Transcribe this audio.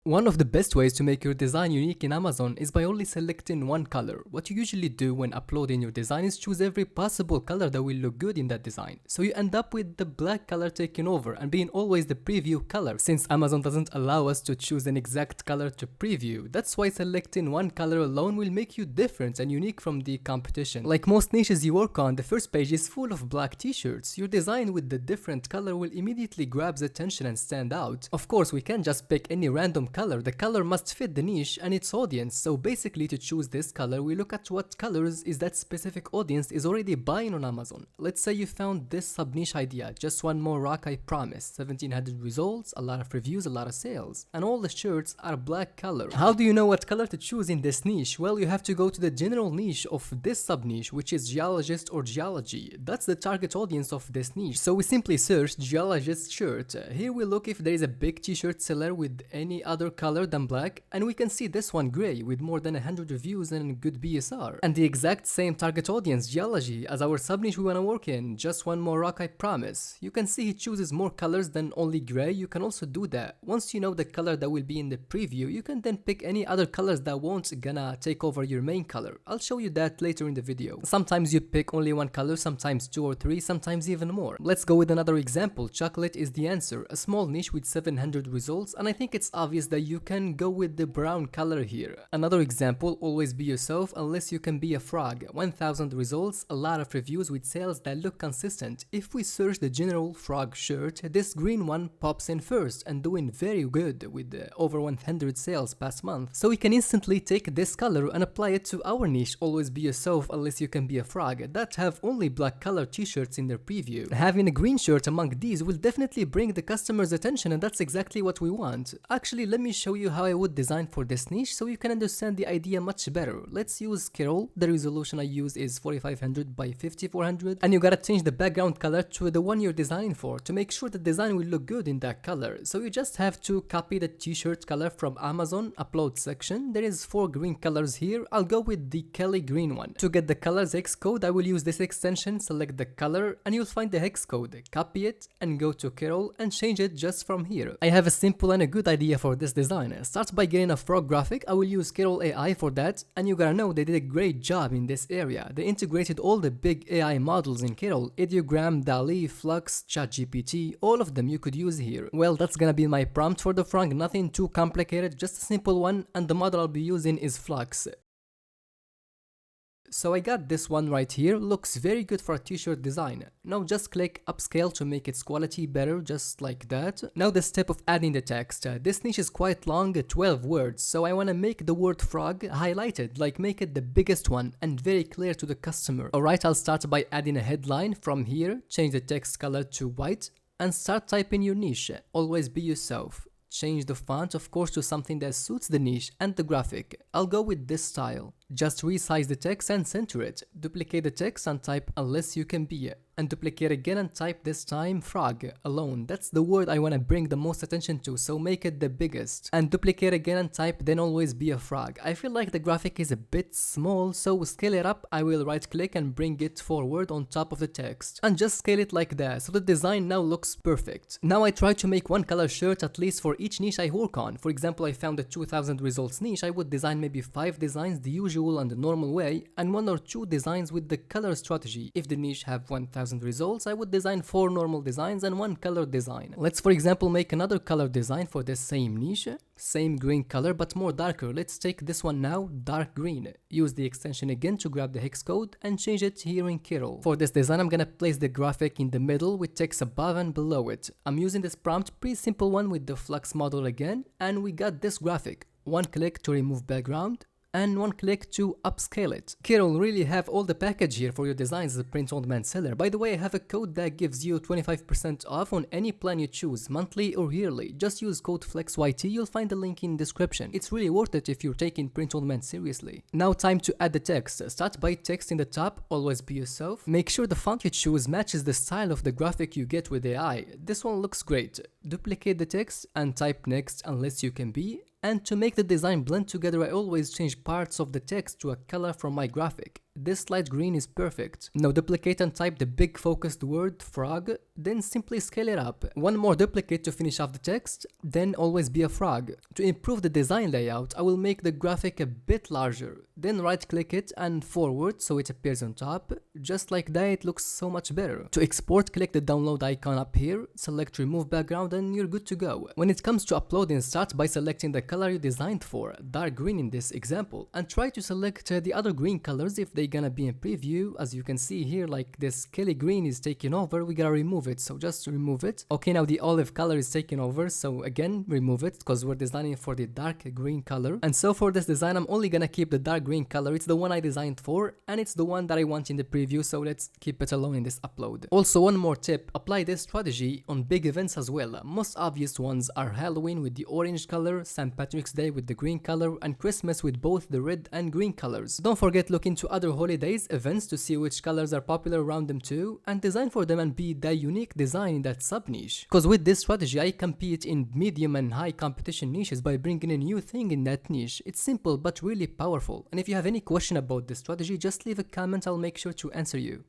One of the best ways to make your design unique in Amazon is by only selecting one color. What you usually do when uploading your design is choose every possible color that will look good in that design. So you end up with the black color taking over and being always the preview color, since Amazon doesn't allow us to choose an exact color to preview. That's why selecting one color alone will make you different and unique from the competition. Like most niches you work on, the first page is full of black t-shirts. Your design with the different color will immediately grab attention and stand out. Of course, we can't just pick any random color. The color must fit the niche and its audience. So basically, to choose this color, we look at what colors is that specific audience is already buying on Amazon. Let's say you found this sub niche idea, just one more rock I promise, 1700 results, a lot of reviews, a lot of sales, and all the shirts are black color. How do you know what color to choose in this niche? Well, you have to go to the general niche of this sub niche, which is geologist or geology. That's the target audience of this niche. So we simply search geologist shirt. Here we look if there is a big t-shirt seller with any other color than black, and we can see this one gray with more than 100 reviews and good BSR. And the exact same target audience, geology, as our sub niche we wanna work in, just one more rock I promise. You can see he chooses more colors than only gray. You can also do that. Once you know the color that will be in the preview, you can then pick any other colors that won't gonna take over your main color. I'll show you that later in the video. Sometimes you pick only one color, sometimes two or three, sometimes even more. Let's go with another example. Chocolate is the answer, a small niche with 700 results, and I think it's obvious that you can go with the brown color here. Another example, always be yourself unless you can be a frog. 1000 results, a lot of reviews with sales that look consistent. If we search the general frog shirt, this green one pops in first and doing very good with over 100 sales past month. So we can instantly take this color and apply it to our niche, always be yourself unless you can be a frog, that have only black color t-shirts in their preview. Having a green shirt among these will definitely bring the customer's attention, and that's exactly what we want. Actually, let me show you how I would design for this niche so you can understand the idea much better. Let's use Carol. The resolution I use is 4500 by 5400, and you gotta change the background color to the one you're designing for to make sure the design will look good in that color. So you just have to copy the t-shirt color from Amazon upload section. There is 4 green colors here. I'll go with the Kelly green one. To get the colors hex code, I will use this extension, select the color, and you'll find the hex code. Copy it and go to Carol and change it just from here. I have a simple and a good idea for this design. Start by getting a frog graphic. I will use Carol AI for that, and you gotta know they did a great job in this area. They integrated all the big AI models in Carol, Ideogram, DALL-E, Flux, ChatGPT, all of them you could use here. Well, that's gonna be my prompt for the frog, nothing too complicated, just a simple one, and the model I'll be using is Flux. So I got this one right here, looks very good for a t-shirt design. Now just click upscale to make its quality better, just like that. Now the step of adding the text. This niche is quite long, 12 words, so I wanna make the word frog highlighted, like make it the biggest one and very clear to the customer. Alright, I'll start by adding a headline. From here, change the text color to white and start typing your niche. Always be yourself. Change the font, of course, to something that suits the niche and the graphic. I'll go with this style. Just resize the text and center it. Duplicate the text and type unless you can be. And duplicate again and type this time frog alone. That's the word I want to bring the most attention to, so make it the biggest. And duplicate again and type then always be a frog. I feel like the graphic is a bit small, so scale it up. I will right click and bring it forward on top of the text. And just scale it like that, so the design now looks perfect. Now I try to make one color shirt at least for each niche I work on. For example, I found a 2000 results niche. I would design maybe 5 designs the usual and the normal way, and 1 or 2 designs with the color strategy. If the niche have 1000 results, I would design 4 normal designs and 1 color design. Let's for example make another color design for this same niche. Same green color but more darker. Let's take this one now, dark green. Use the extension again to grab the hex code and change it here in Carol. For this design I'm gonna place the graphic in the middle with text above and below it. I'm using this prompt, pretty simple one with the Flux model again, and we got this graphic. 1 click to remove background and 1 click to upscale it. Carol really have all the package here for your designs as a print-on-demand seller. By the way, I have a code that gives you 25% off on any plan you choose, monthly or yearly. Just use code FLEXYT, you'll find the link in description. It's really worth it if you're taking print-on-demand seriously. Now time to add the text. Start by text in the top, always be yourself. Make sure the font you choose matches the style of the graphic you get with AI. This one looks great. Duplicate the text and type next unless you can be. And to make the design blend together, I always change parts of the text to a color from my graphic. This light green is perfect. Now duplicate and type the big focused word frog. then simply scale it up. One more duplicate to finish off the text, then always be a frog. To improve the design layout, I will make the graphic a bit larger, then right click it and forward so it appears on top. Just like that, it looks so much better. To export, click the download icon up here, select remove background and you're good to go. When it comes to uploading, start by selecting the color you designed for, dark green in this example, and try to select the other green colors if they're gonna be in preview. As you can see here, like this Kelly green is taking over, we gotta remove it, so just remove it. Okay, now the olive color is taking over, so again remove it because we're designing for the dark green color. And so for this design, I'm only gonna keep the dark green color. It's the one I designed for and it's the one that I want in the preview, so let's keep it alone in this upload. Also, one more tip, apply this strategy on big events as well. Most obvious ones are Halloween with the orange color, St. Patrick's Day with the green color, and Christmas with both the red and green colors. Don't forget, look into other holidays events to see which colors are popular around them too, and design for them and be the unique design in that sub niche. Because with this strategy I compete in medium and high competition niches by bringing a new thing in that niche. It's simple but really powerful, and if you have any question about this strategy, just leave a comment, I'll make sure to answer you.